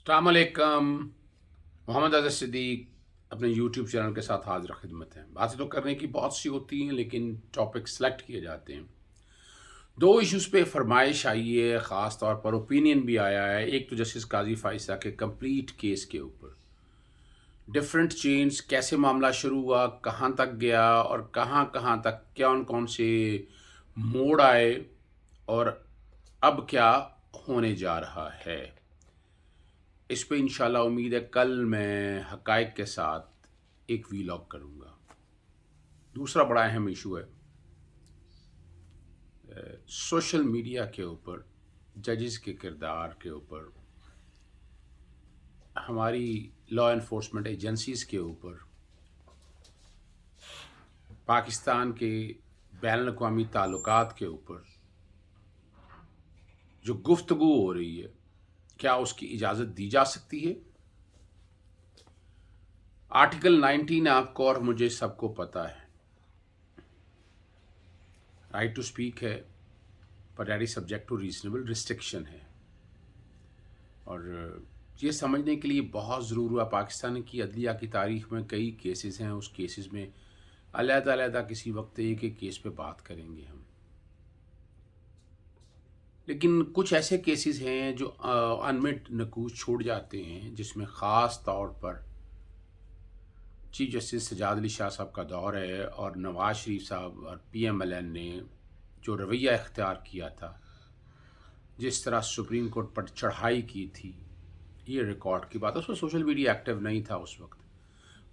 अस्सलाम वालेकुम। मोहम्मद अज़हर सिद्दीक अपने यूट्यूब चैनल के साथ हाजिर खिदमत हैं। बातें तो करने की बहुत सी होती हैं, लेकिन टॉपिक सेलेक्ट किए जाते हैं। दो इश्यूज़ पे फरमाइश आई है, ख़ास तौर पर ओपिनियन भी आया है। एक तो जस्टिस काजी फाइसा के कंप्लीट केस के ऊपर डिफरेंट चेंज, कैसे मामला शुरू हुआ, कहाँ तक गया और कहाँ कहाँ तक कौन कौन से मोड़ आए और अब क्या होने जा रहा है। इस पे इंशाल्लाह उम्मीद है कल मैं हकायक के साथ एक वीलॉग करूँगा। दूसरा बड़ा अहम इशू है सोशल मीडिया के ऊपर, जजेस के किरदार के ऊपर, हमारी लॉ इन्फोर्समेंट एजेंसीज़ के ऊपर, पाकिस्तान के बैनुल अक़वामी ताल्लुकात के ऊपर जो गुफ्तगू हो रही है, क्या उसकी इजाज़त दी जा सकती है? आर्टिकल 19 आपको और मुझे सबको पता है, राइट टू स्पीक है, पर that is subject to reasonable restriction है। और ये समझने के लिए बहुत ज़रूर हुआ, पाकिस्तान की अदलिया की तारीख में कई केसेस हैं, उस केसेस में अलग-अलग किसी वक्त एक एक केस पे बात करेंगे हम। लेकिन कुछ ऐसे केसेस हैं जो अनमिट नकूश छोड़ जाते हैं, जिसमें ख़ास तौर पर चीफ जस्टिस सजाद अली शाह साहब का दौर है और नवाज शरीफ साहब और PMLN ने जो रवैया इख्तियार किया था, जिस तरह सुप्रीम कोर्ट पर चढ़ाई की थी, ये रिकॉर्ड की बात है। उसमें सोशल मीडिया एक्टिव नहीं था उस वक्त,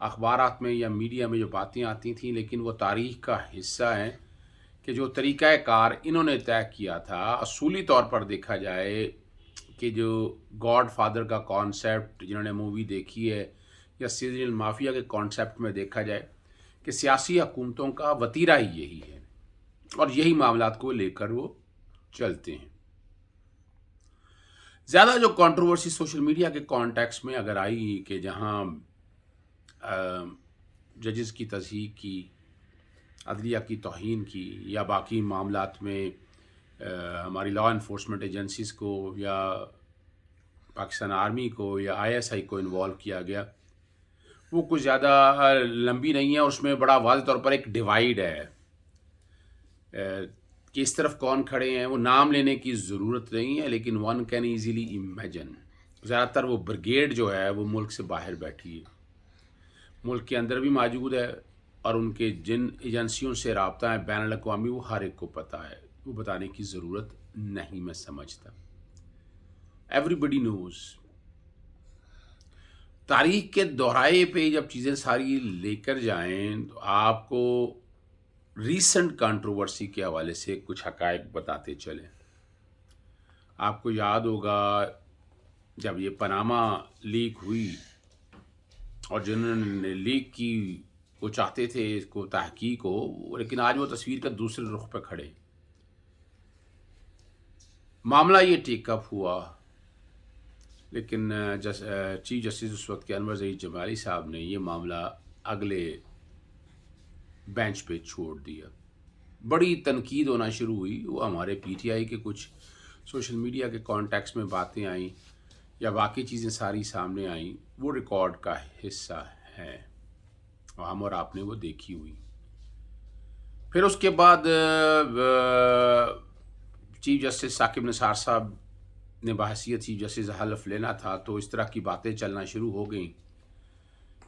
अखबारात में या मीडिया में जो बातें आती थी, लेकिन वो तारीख का हिस्सा है कि जो तरीक़ाकार इन्होंने तय किया था, असूली तौर पर देखा जाए कि जो गॉड फादर का कॉन्सेप्ट जिन्होंने मूवी देखी है, या सीरियल माफिया के कॉन्सेप्ट में देखा जाए कि सियासी हुकूमतों का वतीरा ही यही है और यही मामलात को लेकर वो चलते हैं। ज़्यादा जो कंट्रोवर्सी सोशल मीडिया के कॉन्टेक्स्ट में अगर आई कि जहां जजेस की तज़हीक की, अदलिया की तौहीन की, या बाकी मामलात में हमारी लॉ इन्फोर्समेंट एजेंसीज़ को या पाकिस्तान आर्मी को या ISI को इन्वॉल्व किया गया, वो कुछ ज़्यादा लंबी नहीं है। उसमें बड़ा वाज़ेह तौर पर एक डिवाइड है कि इस तरफ कौन खड़े हैं, वो नाम लेने की ज़रूरत नहीं है, लेकिन वन कैन ईज़िली इमेजिन। ज़्यादातर वो ब्रिगेड जो है वो मुल्क से बाहर बैठी है, मुल्क के अंदर भी मौजूद है, और उनके जिन एजेंसियों से रब्ता है बैनुल अक़वामी, वो हर एक को पता है, वो बताने की ज़रूरत नहीं मैं समझता। Everybody nose. तारीख के दोहराए पे जब चीज़ें सारी लेकर जाएं तो आपको रीसेंट कंट्रोवर्सी के हवाले से कुछ हकायक बताते चलें। आपको याद होगा जब ये पनामा लीक हुई और जिन्होंने लीक की वो चाहते थे इसको तहकीक हो, लेकिन आज वो तस्वीर का दूसरे रुख पे खड़े। मामला ये टेकअप हुआ, लेकिन चीफ जस्टिस उस वक्त के अनवर ज़हीर जमाली साहब ने ये मामला अगले बेंच पे छोड़ दिया। बड़ी तनकीद होना शुरू हुई, वो हमारे PTI के कुछ सोशल मीडिया के कॉन्टेक्स्ट में बातें आईं या बाकी चीज़ें सारी सामने आईं, वो रिकॉर्ड का हिस्सा है और हम और आपने वो देखी हुई। फिर उसके बाद चीफ जस्टिस साकिब निसार साहब ने बहसीत चीफ जस्टिस हल्फ लेना था, तो इस तरह की बातें चलना शुरू हो गई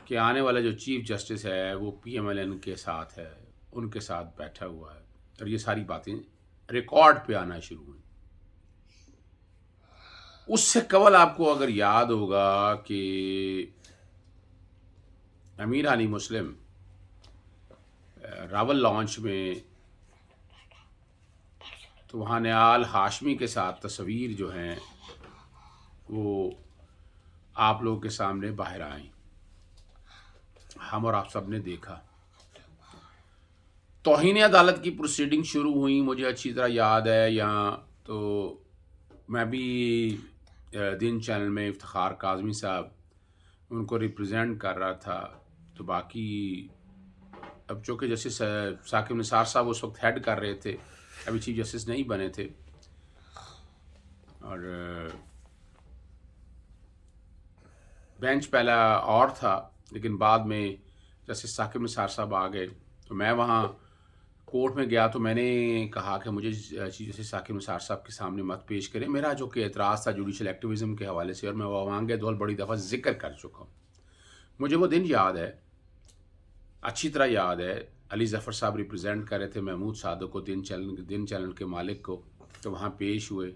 कि आने वाला जो चीफ जस्टिस है वो PMLN के साथ है, उनके साथ बैठा हुआ है, और ये सारी बातें रिकॉर्ड पे आना शुरू हुई। उससे कबल आपको अगर याद होगा कि अमीर हानी मुस्लिम रावल लॉन्च में, तो वहाँ निहाल हाशमी के साथ तस्वीर जो हैं वो आप लोगों के सामने बाहर आई, हम और आप सब ने देखा। तौहीन अदालत की प्रोसीडिंग शुरू हुई, मुझे अच्छी तरह याद है। यहाँ तो मैं भी दिन चैनल में इफ्तिखार काज़मी साहब उनको रिप्रेजेंट कर रहा था, तो बाकी अब चूँकि जस्टिस साकिब निसार साहब उस वक्त हेड कर रहे थे, अभी चीफ जस्टिस नहीं बने थे, और बेंच पहला और था, लेकिन बाद में जस्टिस साकिब निसार साहब आ गए, तो मैं वहाँ कोर्ट में गया तो मैंने कहा कि मुझे चीफ जस्टिस साकिब निसार साहब के सामने मत पेश करें। मेरा जो कि एतराज़ था जुडिशल एक्टिविज़म के हवाले से, और मैं वहाँ गया दो बड़ी दफ़ा ज़िक्र कर चुका हूँ। मुझे वो दिन याद है, अच्छी तरह याद है। अली ज़फ़र साहब रिप्रेजेंट कर रहे थे महमूद सादो को, दिन चैनल के मालिक को, तो वहाँ पेश हुए,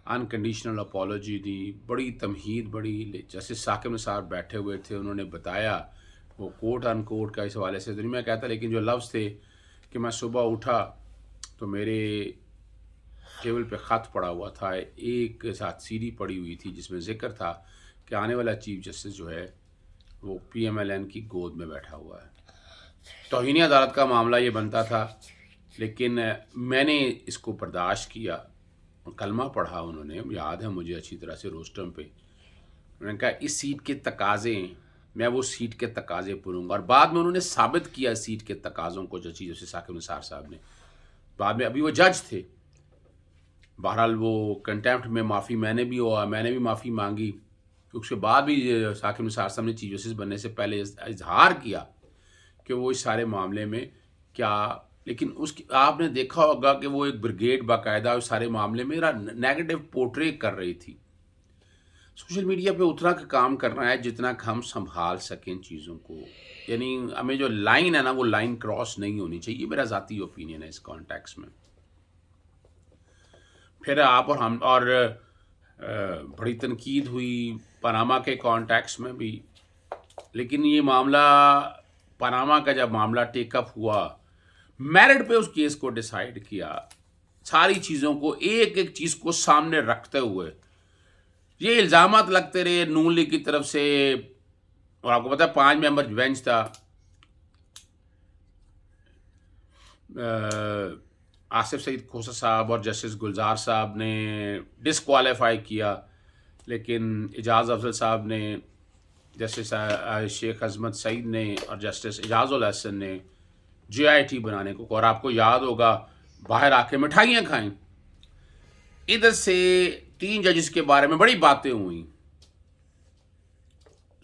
अनकंडीशनल अपॉलॉजी दी, बड़ी तमहीद बड़ी। जस्टिस साकिब निसार बैठे हुए थे, उन्होंने बताया वो कोट अनकोट का इस हवाले से तो नहीं मैं कहता, लेकिन जो लफ्ज़ थे कि मैं सुबह उठा तो मेरे टेबल पे ख़त पड़ा हुआ था, एक साथ सीडी पड़ी हुई थी जिसमें ज़िक्र था कि आने वाला चीफ जस्टिस जो है वो PMLN की गोद में बैठा हुआ है। तौहीन अदालत का मामला ये बनता था, लेकिन मैंने इसको बर्दाश्त किया। कलमा पढ़ा उन्होंने, याद है मुझे अच्छी तरह से, रोस्टम पे। उन्होंने कहा इस सीट के तकाज़े, मैं वो सीट के तकाज़े पूरूंगा, और बाद में उन्होंने साबित किया सीट के तकाज़ों को, जस्टिस साकिब निसार साहब ने। बाद में अभी वो जज थे, बहरहाल वो कंटेम्प्ट में माफ़ी मैंने भी माफ़ी मांगी। उसके बाद भी साकिब निसार साहब ने चीफ जस्टिस बनने से पहले इजहार किया कि वो इस सारे मामले में क्या, लेकिन उसकी आपने देखा होगा कि वो एक ब्रिगेड बाकायदा उस सारे मामले में नेगेटिव पोर्ट्रे कर रही थी। सोशल मीडिया पे उतना का काम करना है जितना कि हम संभाल सकें चीज़ों को, यानी हमें जो लाइन है ना वो लाइन क्रॉस नहीं होनी चाहिए, मेरा ज़ाती ओपिनियन है इस कॉन्टेक्स्ट में। फिर आप और हम और बड़ी तनकीद हुई पनामा के कॉन्टेक्स्ट में भी, लेकिन ये मामला पनामा का जब मामला टेकअप हुआ, मेरिट पे उस केस को डिसाइड किया, सारी चीज़ों को एक एक चीज़ को सामने रखते हुए ये इल्ज़ामात लगते रहे नून लीग की तरफ से। और आपको पता है 5 मेंबर बेंच था, आसिफ सईद खोसा साहब और जस्टिस गुलजार साहब ने डिसक्वालीफाई किया, लेकिन एजाज़ अफजल साहब ने, जस्टिस शेख अजमत सईद ने और जस्टिस एजाजुल हसन ने JIT बनाने को। और आपको याद होगा बाहर आके मिठाइयाँ खाएं। इधर से 3 जजेस के बारे में बड़ी बातें हुई,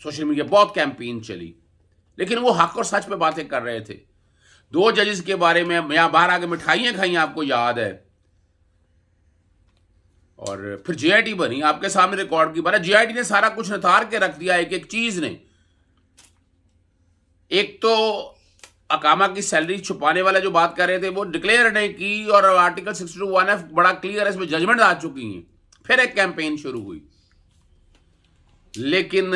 सोशल मीडिया बहुत कैंपेन चली, लेकिन वो हक और सच पे बातें कर रहे थे। 2 जजेस के बारे में यहाँ बाहर आके मिठाइयाँ खाई, आपको याद है। और फिर JIT बनी, आपके सामने रिकॉर्ड की बात है। JIT ने सारा कुछ नितार के रख दिया, एक एक चीज ने। एक तो अकामा की सैलरी छुपाने वाला जो बात कर रहे थे वो डिक्लेयर नहीं की, और आर्टिकल 62(1)(f) बड़ा क्लियर है, इसमें जजमेंट आ चुकी हैं। फिर एक कैंपेन शुरू हुई, लेकिन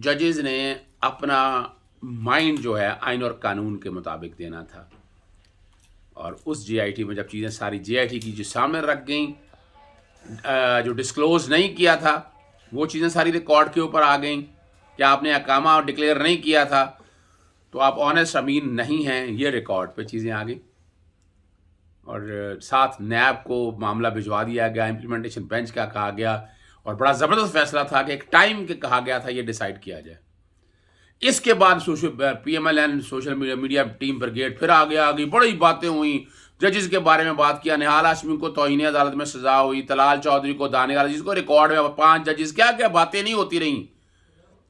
जजेस ने अपना माइंड जो है आइन और कानून के मुताबिक देना था, और उस JIT में जब चीज़ें सारी JIT की जो सामने रख गई, जो डिस्क्लोज नहीं किया था वो चीज़ें सारी रिकॉर्ड के ऊपर आ गई कि आपने अकामा डिक्लेयर नहीं किया था तो आप ऑनेस्ट अमीन नहीं हैं, ये रिकॉर्ड पे चीज़ें आ गई। और साथ नैब को मामला भिजवा दिया गया, इम्प्लीमेंटेशन बेंच का कहा गया, और बड़ा ज़बरदस्त फैसला था कि एक टाइम के कहा गया था ये डिसाइड किया जाए। इसके बाद PMLN social media team brigade फिर आ गई, बड़ी बातें हुई, जजेस के बारे में बात किया। निहाल हाशमी को तौहीन अदालत में सजा हुई, तलाल चौधरी को दानियाल, जिसको रिकॉर्ड में 5 जजेस, क्या क्या बातें नहीं होती रहीं।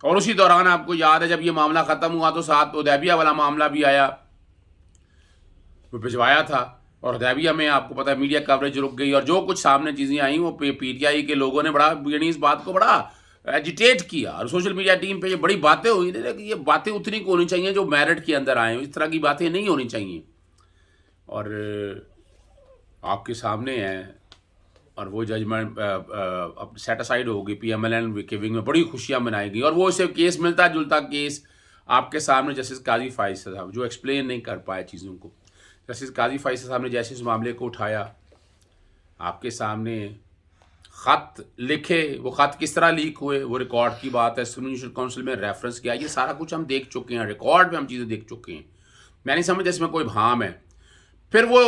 और उसी दौरान आपको याद है जब ये मामला ख़त्म हुआ तो साथ हुदैबिया वाला मामला भी आया, वो भिजवाया था, और हुदैबिया में आपको पता है मीडिया कवरेज रुक गई, और जो कुछ सामने चीज़ें आई वो PTI के लोगों ने बड़ा इस बात को बड़ा एजिटेट किया, और सोशल मीडिया टीम पे ये बड़ी बातें हुई कि ये बातें उतनी को होनी चाहिए जो मेरिट के अंदर आए, इस तरह की बातें नहीं होनी चाहिए। और आपके सामने है, और वो जजमेंट अब सेट असाइड होगी, PMLN के विंग में बड़ी खुशियाँ मनाई गई, और वो इसे केस मिलता जुलता केस आपके सामने जस्टिस काजी फाइज़ साहब जो एक्सप्लेन नहीं कर पाए चीज़ों को। जस्टिस काजी फाइज़ साहब ने जैसे इस मामले को उठाया, आपके सामने ख़त लिखे, वो ख़त किस तरह लीक हुए वो रिकॉर्ड की बात है, सुन्नी जुडिशल काउंसिल में रेफरेंस किया, ये सारा कुछ हम देख चुके हैं, रिकॉर्ड में हम चीज़ें देख चुके हैं। मैं नहीं समझ इसमें कोई भाम है। फिर वो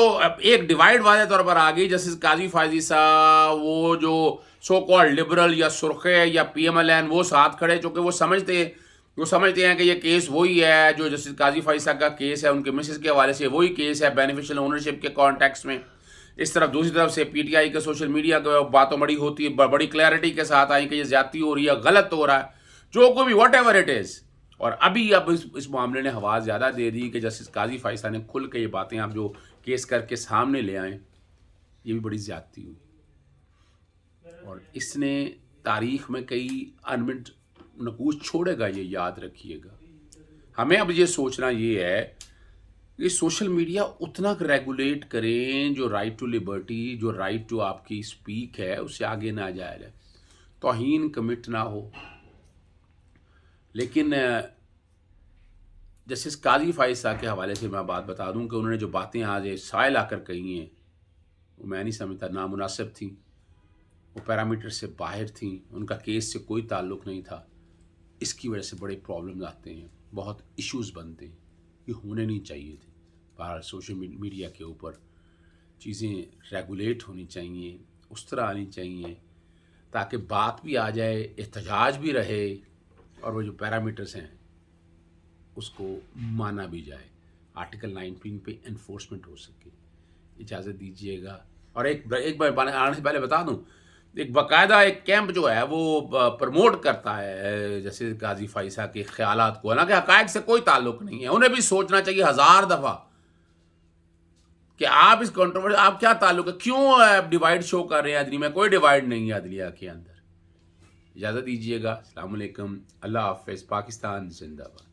एक डिवाइड वाले तौर पर आ गई, जस्टिस काजी फायजी साहब वो जो सो कॉल्ड लिबरल या सुर्खे या PMLN वो साथ खड़े, चूँकि वो समझते हैं कि ये केस वही है जो जस्टिस काजी फायजी साहब का केस है, उनके मिसेस के हवाले से वही केस है बेनिफिशियल ओनरशिप के कॉन्टेक्स्ट में। इस तरफ दूसरी तरफ से PTI के सोशल मीडिया की बातों बड़ी होती है, बड़ी क्लैरिटी के साथ आई कि ये ज्यादती हो रही है, गलत हो रहा है। جو کوئی بھی واٹ ایور اٹ از. اور اب اس معاملے نے ہوا زیادہ دے دی کہ جسٹس قاضی فائصہ نے کھل کے یہ باتیں آپ جو کیس کر کے سامنے لے آئیں، یہ بھی بڑی زیادتی ہوئی. اور اس نے تاریخ میں کئی انمٹ نقوش چھوڑے گا، یہ یاد رکھیے گا. ہمیں اب یہ سوچنا یہ ہے کہ سوشل میڈیا اتنا ریگولیٹ کریں جو رائٹ ٹو لبرٹی، جو رائٹ ٹو آپ کی اسپیک ہے، اس سے آگے نہ جایا جائے، توہین کمٹ نہ ہو. لیکن جسٹس قاضی فائصہ کے حوالے سے میں بات بتا دوں کہ انہوں نے جو باتیں آج سائل آ کر کہی ہیں، وہ میں نہیں سمجھتا نامناسب تھیں، وہ پیرامیٹر سے باہر تھیں، ان کا کیس سے کوئی تعلق نہیں تھا. اس کی وجہ سے بڑے پرابلمز آتے ہیں، بہت ایشوز بنتے ہیں، یہ ہونے نہیں چاہیے تھے. بہرحال سوشل میڈیا کے اوپر چیزیں ریگولیٹ ہونی چاہیے، اس طرح آنی چاہیے تاکہ بات بھی آ جائے، احتجاج بھی رہے، اور وہ جو پیرامیٹرز ہیں اس کو مانا بھی جائے، آرٹیکل 19 پہ انفورسمنٹ ہو سکے. اجازت دیجیے گا. اور ایک بار آنے سے پہلے بتا دوں، ایک باقاعدہ ایک کیمپ جو ہے وہ پروموٹ کرتا ہے جیسے قاضی فائصہ کے خیالات کو، حالانکہ حقائق سے کوئی تعلق نہیں ہے. انہیں بھی سوچنا چاہیے 1000 دفعہ کہ آپ اس کنٹروورسی، آپ کیا تعلق ہے، کیوں ڈیوائڈ شو کر رہے ہیں عدلیہ میں؟ کوئی ڈیوائڈ نہیں ہے عدلیہ کے اندر. اجازت دیجیے گا. السلام علیکم، اللہ حافظ. پاکستان زندہ باد.